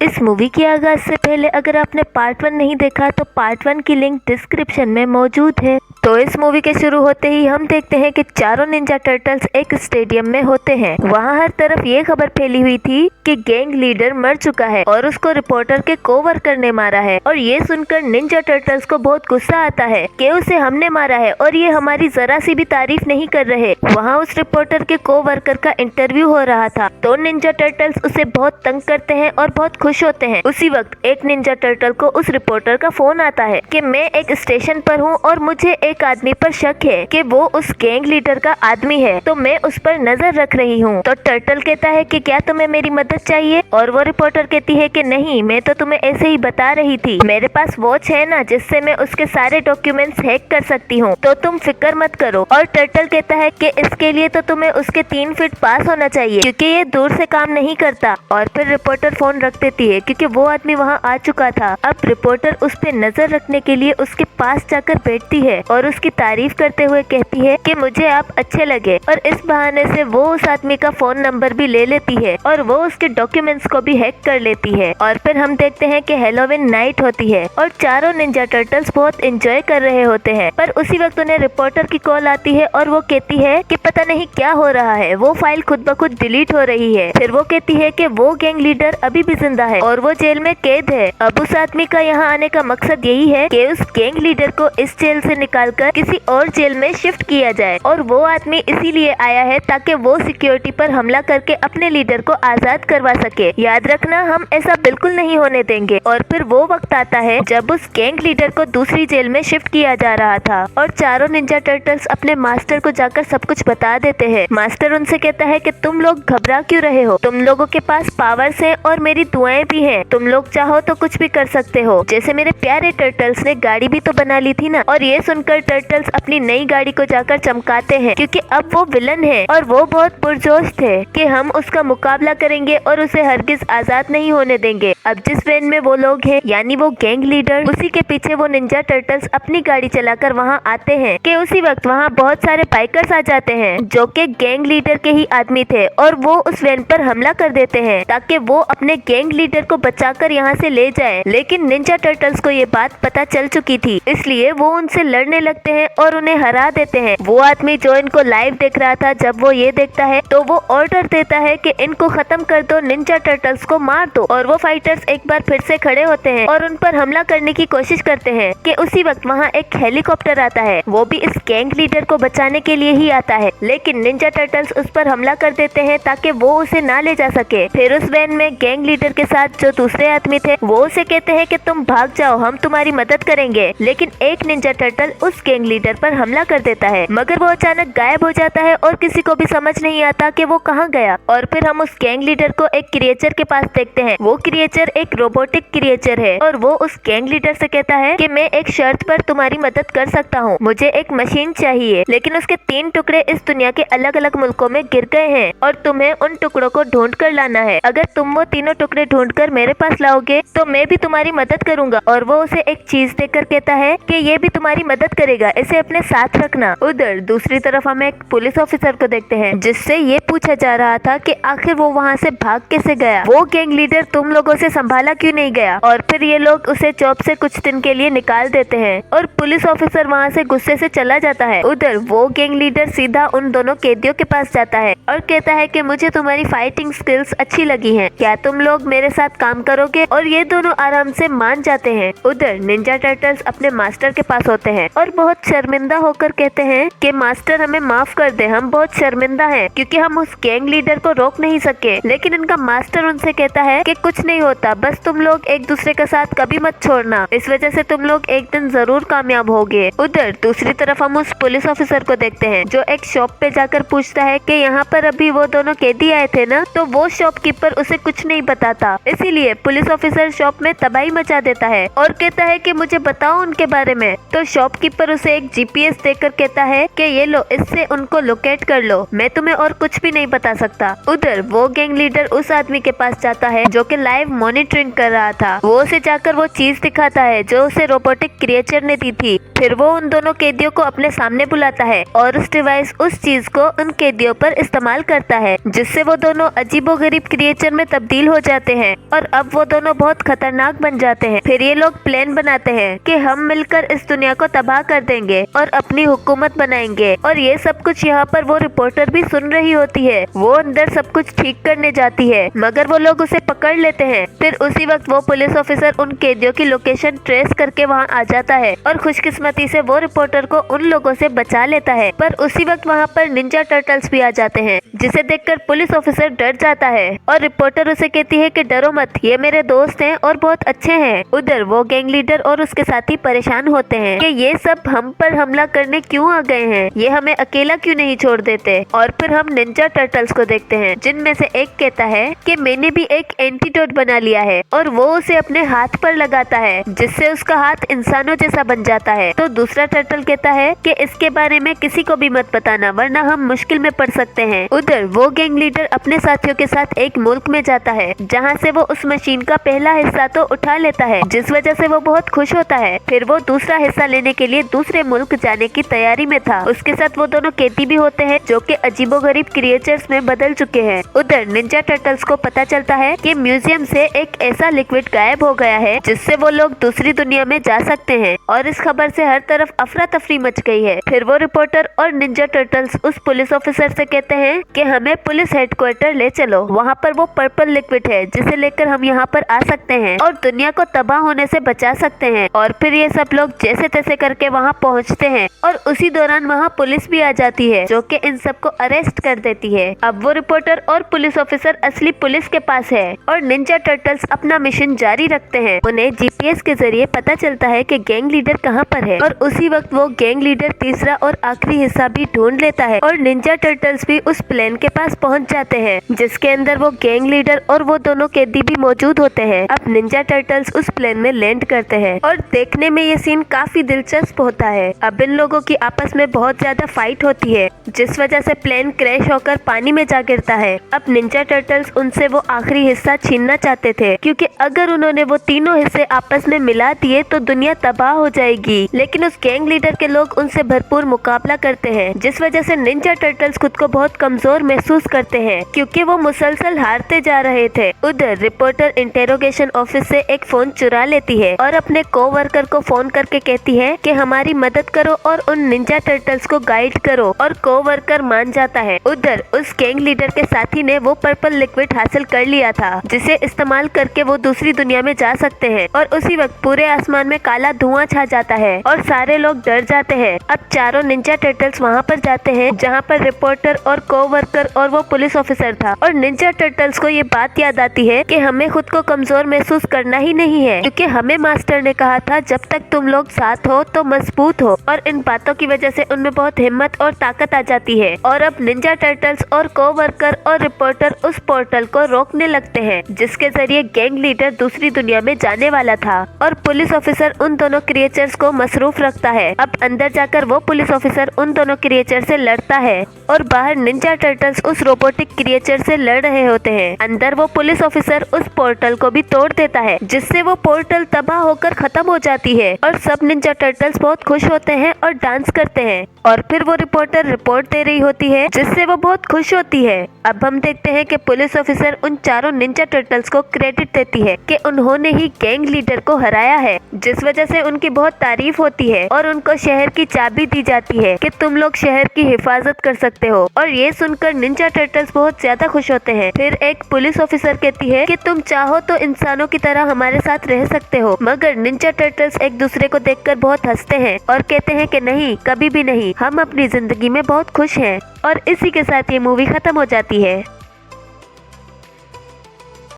इस मूवी के आगाज से पहले अगर आपने पार्ट 1 नहीं देखा तो पार्ट 1 की लिंक डिस्क्रिप्शन में मौजूद है। तो इस मूवी के शुरू होते ही हम देखते हैं कि चारों निंजा टर्टल्स एक स्टेडियम में होते हैं। वहाँ हर तरफ ये खबर फैली हुई थी कि गैंग लीडर मर चुका है और उसको रिपोर्टर के कोवर्कर ने मारा है। और ये सुनकर निंजा टर्टल्स को बहुत गुस्सा आता है कि उसे हमने मारा है और ये हमारी जरा सी भी तारीफ नहीं कर रहे। वहाँ उस रिपोर्टर के कोवर्कर का इंटरव्यू हो रहा था तो निंजा टर्टल्स उसे बहुत तंग करते हैं और बहुत खुश होते हैं। उसी वक्त एक निंजा टर्टल को उस रिपोर्टर का फोन आता है कि मैं एक स्टेशन पर हूँ और मुझे एक आदमी पर शक है कि वो उस गैंग लीडर का आदमी है, तो मैं उस पर नजर रख रही हूँ। तो टर्टल कहता है कि क्या तुम्हें मेरी मदद चाहिए? और वो रिपोर्टर कहती है कि नहीं, मैं तो तुम्हें ऐसे ही बता रही थी, मेरे पास वॉच है ना जिससे मैं उसके सारे डॉक्यूमेंट्स हैक कर सकती हूँ, तो तुम फिक्र मत करो। और टर्टल कहता है कि इसके लिए तो तुम्हें उसके 3 फीट पास होना चाहिए क्योंकि ये दूर से काम नहीं करता। और फिर रिपोर्टर फोन रख देती है क्योंकि वो आदमी वहाँ आ चुका था। अब रिपोर्टर उस पे नजर रखने के लिए उसके पास जाकर बैठती है और उसकी तारीफ करते हुए कहती है कि मुझे आप अच्छे लगे। और इस बहाने से वो उस आदमी का फोन नंबर भी ले लेती है और वो उसके डॉक्यूमेंट्स को भी हैक कर लेती है। और फिर हम देखते हैं कि हैलोवीन नाइट होती है और चारों निंजा टर्टल्स बहुत एंजॉय कर रहे होते हैं। पर उसी वक्त उन्हें रिपोर्टर की कॉल आती है और वो कहती है कि पता नहीं क्या हो रहा है, वो फाइल खुद ब खुद डिलीट हो रही है। फिर वो कहती है कि वो गैंग लीडर अभी भी जिंदा है और वो जेल में कैद है। अब उस आदमी का यहाँ आने का मकसद यही है कि उस गैंग लीडर को इस जेल से निकालकर किसी और जेल में शिफ्ट किया जाए। और वो आदमी इसीलिए आया है ताकि वो सिक्योरिटी पर हमला करके अपने लीडर को आजाद करवा सके। याद रखना, हम ऐसा बिल्कुल नहीं होने देंगे। और फिर वो वक्त आता है जब उस गैंग लीडर को दूसरी जेल में शिफ्ट किया जा रहा था और चारों निंजा टर्टल्स अपने मास्टर को जाकर सब कुछ बता देते हैं। मास्टर उनसे कहता है कि तुम लोग घबरा क्यों रहे हो, तुम लोगों के पास पावर्स हैं और मेरी दुआएं भी हैं, तुम लोग चाहो तो कुछ भी कर सकते हो। जैसे मेरे प्यारे टर्टल्स ने गाड़ी भी तो बना ली थी ना। और ये सुनकर टर्टल्स अपनी नई गाड़ी को जाकर चमकाते हैं क्योंकि अब वो विलन है और वो बहुत पुरजोश थे कि हम उसका मुकाबला करेंगे और उसे हरगिज आजाद नहीं होने देंगे। अब जिस वैन में वो लोग हैं यानी वो गैंग लीडर, उसी के पीछे वो निंजा टर्टल्स अपनी गाड़ी चलाकर वहाँ आते हैं कि उसी वक्त वहाँ बहुत सारे बाइकर्स आ जाते हैं जो कि गैंग लीडर के ही आदमी थे और वो उस वैन पर हमला कर देते हैं ताकि वो अपने गैंग लीडर को बचाकर यहाँ से ले जाए। लेकिन निंजा टर्टल्स को ये बात पता चल चुकी थी, इसलिए वो उनसे लड़ने लगते हैं और उन्हें हरा देते हैं। वो आदमी जो इनको लाइव देख रहा था, जब वो ये देखता है तो वो ऑर्डर देता है कि इनको खत्म कर दो, निंजा टर्टल्स को मार दो। और वो फाइटर्स एक बार फिर से खड़े होते हैं और उन पर हमला करने की कोशिश करते हैं कि उसी वक्त वहाँ एक हेलीकॉप्टर आता है। वो भी इस गैंग लीडर को बचाने के लिए ही आता है, लेकिन निंजा टर्टल्स उस पर हमला कर देते हैं ताकि वो उसे ना ले जा सके। फिर उस वैन में गैंग लीडर के साथ जो दूसरे आदमी थे वो उसे कहते हैं कि तुम भाग जाओ, हम तुम्हारी मदद करेंगे। लेकिन एक निंजा टर्टल उस गैंग लीडर पर हमला कर देता है मगर वो अचानक गायब हो जाता है और किसी को भी समझ नहीं आता कि वो कहाँ गया। और फिर हम उस गैंग लीडर को एक क्रिएचर के पास देखते हैं। वो क्रिएचर एक रोबोटिक क्रिएचर है और वो उस गैंग लीडर से कहता है कि मैं एक शर्त पर तुम्हारी मदद कर सकता हूँ, मुझे एक मशीन चाहिए लेकिन उसके 3 टुकड़े इस दुनिया के अलग अलग मुल्कों में गिर गए हैं और तुम्हें उन टुकड़ों को ढूंढ कर लाना है। अगर तुम वो तीनों टुकड़े ढूंढ कर मेरे पास लाओगे तो मैं भी तुम्हारी मदद करूंगा। और वो उसे एक चीज देकर कहता है कि ये भी तुम्हारी मदद करेगा, इसे अपने साथ रखना। उधर दूसरी तरफ हम एक पुलिस ऑफिसर को देखते हैं जिससे ये पूछा जा रहा था कि आखिर वो वहाँ से भाग कैसे गया, वो गैंग लीडर तुम लोगों से संभाला क्यों नहीं गया। और फिर ये लोग उसे जॉब से कुछ दिन के लिए निकाल देते हैं और पुलिस ऑफिसर वहाँ से गुस्से से चला जाता है। उधर वो गैंग लीडर सीधा उन दोनों कैदियों के पास जाता है और कहता है कि मुझे तुम्हारी फाइटिंग स्किल्स अच्छी लगी हैं, क्या तुम लोग मेरे साथ काम करोगे? और ये दोनों आराम से मान जाते हैं। उधर निंजा टर्टल्स अपने मास्टर के पास होते हैं और बहुत शर्मिंदा होकर कहते हैं कि मास्टर हमें माफ कर दे, हम बहुत शर्मिंदा हैं क्योंकि हम उस गैंग लीडर को रोक नहीं सके। लेकिन इनका मास्टर उनसे कहता है कि कुछ नहीं होता, बस तुम लोग एक दूसरे का साथ कभी मत छोड़ना, इस वजह से तुम लोग एक दिन जरूर कामयाब होगे। उधर दूसरी तरफ हम उस पुलिस ऑफिसर को देखते हैं जो एक शॉप पे जाकर पूछता है कि यहाँ पर अभी वो दोनों कैदी आए थे ना, तो वो शॉपकीपर उसे कुछ नहीं बताता। इसीलिए पुलिस ऑफिसर शॉप में तबाही मचा देता है और कहता है कि मुझे बताओ उनके बारे में। तो शॉपकीपर पर उसे एक जीपीएस देकर कहता है कि ये लो, इससे उनको लोकेट कर लो, मैं तुम्हें और कुछ भी नहीं बता सकता। उधर वो गैंग लीडर उस आदमी के पास जाता है जो कि लाइव मॉनिटरिंग कर रहा था। वो उसे जाकर वो चीज दिखाता है जो उसे रोबोटिक क्रिएचर ने दी थी। फिर वो उन दोनों कैदियों को अपने सामने बुलाता है और उस डिवाइस उस चीज को उन कैदियों पर इस्तेमाल करता है, जिससे वो दोनों अजीबोगरीब क्रिएचर में तब्दील हो जाते हैं और अब वो दोनों बहुत खतरनाक बन जाते हैं। फिर ये लोग प्लान बनाते हैं कि हम मिलकर इस दुनिया को तबाह कर देंगे और अपनी हुकूमत बनाएंगे। और ये सब कुछ यहाँ पर वो रिपोर्टर भी सुन रही होती है। वो अंदर सब कुछ ठीक करने जाती है मगर वो लोग उसे पकड़ लेते हैं। फिर उसी वक्त वो पुलिस ऑफिसर उन कैदियों की लोकेशन ट्रेस करके वहाँ आ जाता है और खुशकिस्मती से वो रिपोर्टर को उन लोगों से बचा लेता है। पर उसी वक्त वहाँ पर निंजा टर्टल्स भी आ जाते हैं, जिसे देखकर पुलिस ऑफिसर डर जाता है और रिपोर्टर उसे कहती है कि डरो मत, ये मेरे दोस्त हैं और बहुत अच्छे हैं। उधर वो गैंग लीडर और उसके साथी परेशान होते हैं कि ये सब हम पर हमला करने क्यों आ गए हैं, ये हमें अकेला क्यों नहीं छोड़ देते। और फिर हम निंजा टर्टल्स को देखते हैं, जिनमें से एक कहता है कि मैंने भी एक एंटीडोट बना लिया है और वो उसे अपने हाथ पर लगाता है, जिससे उसका हाथ इंसानों जैसा बन जाता है। तो दूसरा टर्टल कहता है कि इसके बारे में किसी को भी मत बताना, वरना हम मुश्किल में पड़ सकते हैं। उधर वो गैंग लीडर अपने साथियों के साथ एक मुल्क में जाता है, जहाँ से वो उस मशीन का पहला हिस्सा तो उठा लेता है, जिस वजह से वो बहुत खुश होता है। फिर वो दूसरा हिस्सा लेने के लिए दूसरे मुल्क जाने की तैयारी में था। उसके साथ वो दोनों कैदी भी होते हैं जो कि अजीबोगरीब क्रिएचर्स में बदल चुके हैं। उधर निंजा टर्टल्स को पता चलता है कि म्यूजियम से एक ऐसा लिक्विड गायब हो गया है जिससे वो लोग दूसरी दुनिया में जा सकते हैं और इस खबर से हर तरफ अफरा तफरी मच गई है। फिर वो रिपोर्टर और निंजा टर्टल्स उस पुलिस ऑफिसर से कहते हैं कि हमें पुलिस हेडक्वार्टर ले चलो, वहाँ पर वो पर्पल लिक्विड है जिसे लेकर हम यहाँ पर आ सकते हैं और दुनिया को तबाह होने से बचा सकते हैं। और फिर ये सब लोग जैसे तैसे करके वहाँ पहुँचते हैं और उसी दौरान वहाँ पुलिस भी आ जाती है जो कि इन सबको अरेस्ट कर देती है। अब वो रिपोर्टर और पुलिस ऑफिसर असली पुलिस के पास है और निंजा टर्टल्स अपना मिशन जारी रखते हैं। उन्हें जीपीएस के जरिए पता चलता है कि गैंग लीडर कहाँ पर है और उसी वक्त वो गैंग लीडर तीसरा और आखिरी हिस्सा भी ढूंढ लेता है और निंजा टर्टल्स भी उस प्लेन के पास पहुँच जाते हैं, जिसके अंदर वो गैंग लीडर और वो दोनों कैदी भी मौजूद होते हैं। अब निंजा टर्टल्स उस प्लेन में लैंड करते हैं और देखने में ये सीन काफी दिलचस्प होता है। अब इन लोगों की आपस में बहुत ज्यादा फाइट होती है, जिस वजह से प्लेन क्रैश होकर पानी में जा गिरता है। अब निंजा टर्टल्स उनसे वो आखिरी हिस्सा छीनना चाहते थे, क्योंकि अगर उन्होंने वो तीनों हिस्से आपस में मिला दिए तो दुनिया तबाह हो जाएगी। लेकिन उस गैंग लीडर के लोग उनसे भरपूर मुकाबला करते हैं, जिस वजह से निंजा टर्टल्स खुद को बहुत कमजोर महसूस करते हैं, क्योंकि वो मुसलसल हारते जा रहे थे। उधर रिपोर्टर इंटेरोगेशन ऑफिस से एक फोन चुरा लेती है और अपने कोवर्कर को फोन करके कहती है कि हमारी मदद करो और उन निंजा टर्टल्स को गाइड करो, और कोवर्कर मान जाता है। उधर उस गैंग लीडर के साथी ने वो पर्पल लिक्विड हासिल कर लिया था, जिसे इस्तेमाल करके वो दूसरी दुनिया में जा सकते हैं। और उसी वक्त पूरे आसमान में काला धुआं छा जाता है और सारे लोग डर जाते हैं। अब चारों निंजा टर्टल्स वहाँ पर जाते हैं जहाँ पर रिपोर्टर और कोवर्कर और वो पुलिस ऑफिसर था। और निंजा टर्टल्स को ये बात याद आती है कि हमें खुद को कमजोर महसूस करना ही नहीं है, क्योंकि हमें मास्टर ने कहा था जब तक तुम लोग साथ हो तो मजबूत हो। और इन बातों की वजह से उनमें बहुत हिम्मत और ताकत आ जाती है और अब निंजा टर्टल्स और कोवर्कर और रिपोर्टर उस पोर्टल को रोकने लगते हैं, जिसके जरिए गैंग लीडर दूसरी दुनिया में जाने वाला था। और पुलिस ऑफिसर उन दोनों क्रिएचर्स को मसरूफ रखता है। अब अंदर जाकर वो पुलिस ऑफिसर उन दोनों क्रिएचर से लड़ता है और बाहर निंजा टर्टल्स उस रोबोटिक क्रिएचर से लड़ रहे होते हैं। अंदर वो पुलिस ऑफिसर उस पोर्टल को भी तोड़ देता है, जिससे वो पोर्टल तबाह होकर खत्म हो जाती है और सब निंजा टर्टल्स बहुत खुश होते हैं और डांस करते हैं। और फिर वो रिपोर्टर रिपोर्ट दे रही होती है, जिससे वो बहुत खुश होती है। अब हम देखते हैं कि पुलिस ऑफिसर उन चारों निंजा टर्टल्स को क्रेडिट देती है कि उन्होंने ही गैंग लीडर को हराया है, जिस वजह से उनकी बहुत तारीफ होती है और उनको शहर की चाबी दी जाती है कि तुम लोग शहर की हिफाजत कर सकते हो। और ये सुनकर निंजा टर्टल्स बहुत ज्यादा खुश होते हैं। फिर एक पुलिस ऑफिसर कहती है कि तुम चाहो तो इंसानों की तरह हमारे साथ रह सकते हो, मगर निंजा टर्टल्स एक दूसरे को देखकर बहुत हंसते हैं और कहते हैं कि नहीं, कभी भी नहीं, हम अपनी जिंदगी में बहुत खुश हैं। और इसी के साथ ये मूवी खत्म हो जाती है।